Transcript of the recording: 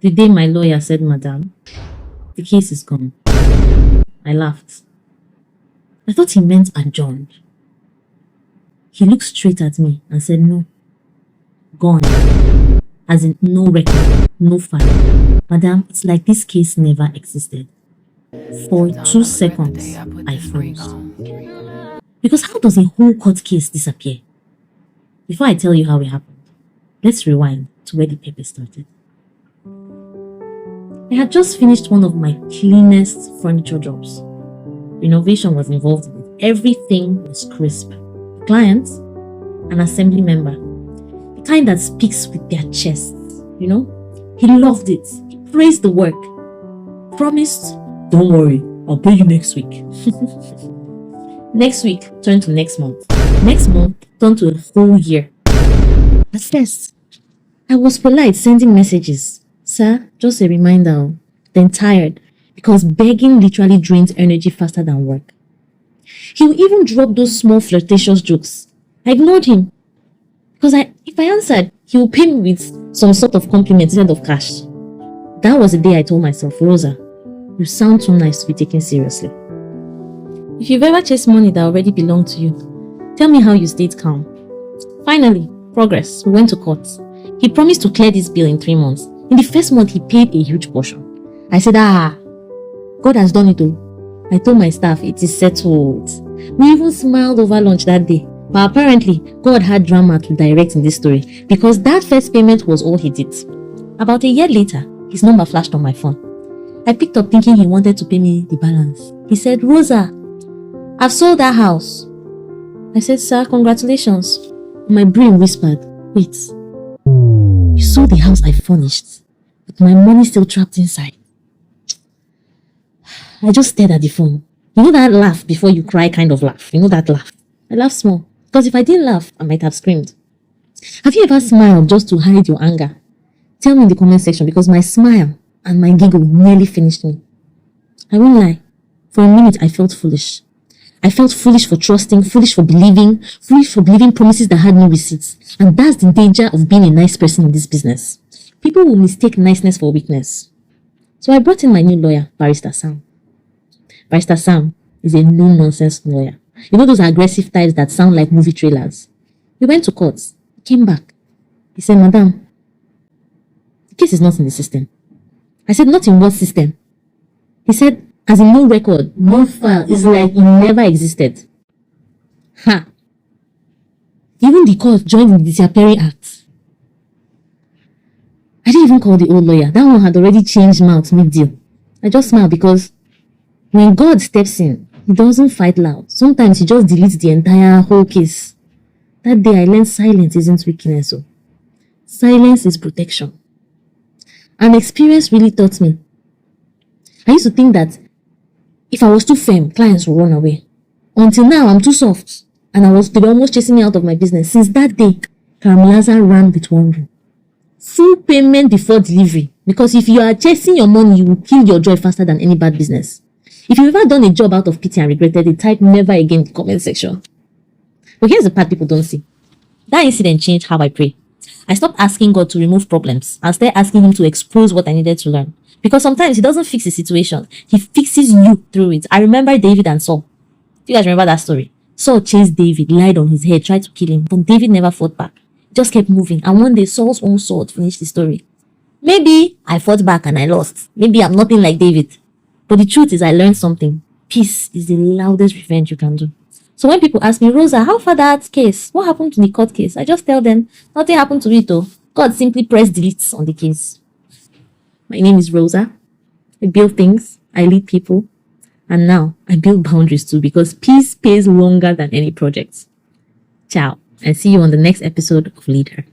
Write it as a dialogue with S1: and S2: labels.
S1: The day my lawyer said, Madam, the case is gone, I laughed. I thought he meant adjourned. He looked straight at me and said, no, gone. As in, no record, no file. Madam, it's like this case never existed. For 2 seconds, I froze. Because how does a whole court case disappear? Before I tell you how it happened, let's rewind to where the paper started. I had just finished one of my cleanest furniture jobs. Renovation was involved with everything was crisp. Client, an assembly member, the kind that speaks with their chests, you know? He loved it. He praised the work. Promised, don't worry, I'll pay you next week. Next week turned to next month. Next month turned to a whole year. At first, I was polite, sending messages. Sir, just a reminder. Then tired, because begging literally drains energy faster than work. He would even drop those small flirtatious jokes. I ignored him. Because if I answered, he would pay me with some sort of compliment instead of cash. That was the day I told myself, Rosa, you sound too nice to be taken seriously. If you've ever chased money that already belonged to you, tell me how you stayed calm. Finally, progress. We went to court. He promised to clear this bill in 3 months. In the first month, he paid a huge portion. I said, God has done it all. I told my staff, it is settled. We even smiled over lunch that day. But apparently, God had drama to direct in this story because that first payment was all he did. About a year later, his number flashed on my phone. I picked up thinking he wanted to pay me the balance. He said, Rosa, I've sold that house. I said, sir, congratulations. My brain whispered, wait, you sold the house I furnished, but my money still trapped inside. I just stared at the phone. You know that laugh before you cry kind of laugh? You know that laugh? I laughed small, because if I didn't laugh, I might have screamed. Have you ever smiled just to hide your anger? Tell me in the comment section, because my smile and my giggle nearly finished me. I won't lie. For a minute, I felt foolish. I felt foolish for trusting, foolish for believing promises that had no receipts. And that's the danger of being a nice person in this business. People will mistake niceness for weakness. So I brought in my new lawyer, Barrister Sam. Barrister Sam is a no-nonsense lawyer. You know those aggressive types that sound like movie trailers? We went to court. He came back. He said, Madam, the case is not in the system. I said, not in what system? He said, as in no record, no file, is like it never existed. Ha! Even the court joined in the disappearing act. I didn't even call the old lawyer. That one had already changed mouth mid-deal. I just smiled because when God steps in, he doesn't fight loud. Sometimes he just deletes the entire whole case. That day I learned silence isn't weakness. So silence is protection. And experience really taught me. I used to think that if I was too firm, clients would run away. Until now, I'm too soft. And they were almost chasing me out of my business. Since that day, Karamlaza ran with one rule. Full payment before delivery. Because if you are chasing your money, you will kill your joy faster than any bad business. If you've ever done a job out of pity and regretted it, type never again in the comment section. But here's the part people don't see. That incident changed how I pray. I stopped asking God to remove problems and started asking him to expose what I needed to learn. Because sometimes he doesn't fix the situation. He fixes you through it. I remember David and Saul. You guys remember that story? Saul chased David, lied on his head, tried to kill him. But David never fought back. He just kept moving. And one day, Saul's own sword finished the story. Maybe I fought back and I lost. Maybe I'm nothing like David. But the truth is I learned something. Peace is the loudest revenge you can do. So when people ask me, Rosa, how far that case? What happened to the court case? I just tell them, nothing happened to it though. God simply pressed delete on the case. My name is Rosa. I build things. I lead people. And now I build boundaries too because peace pays longer than any project. Ciao. And see you on the next episode of Lead Her.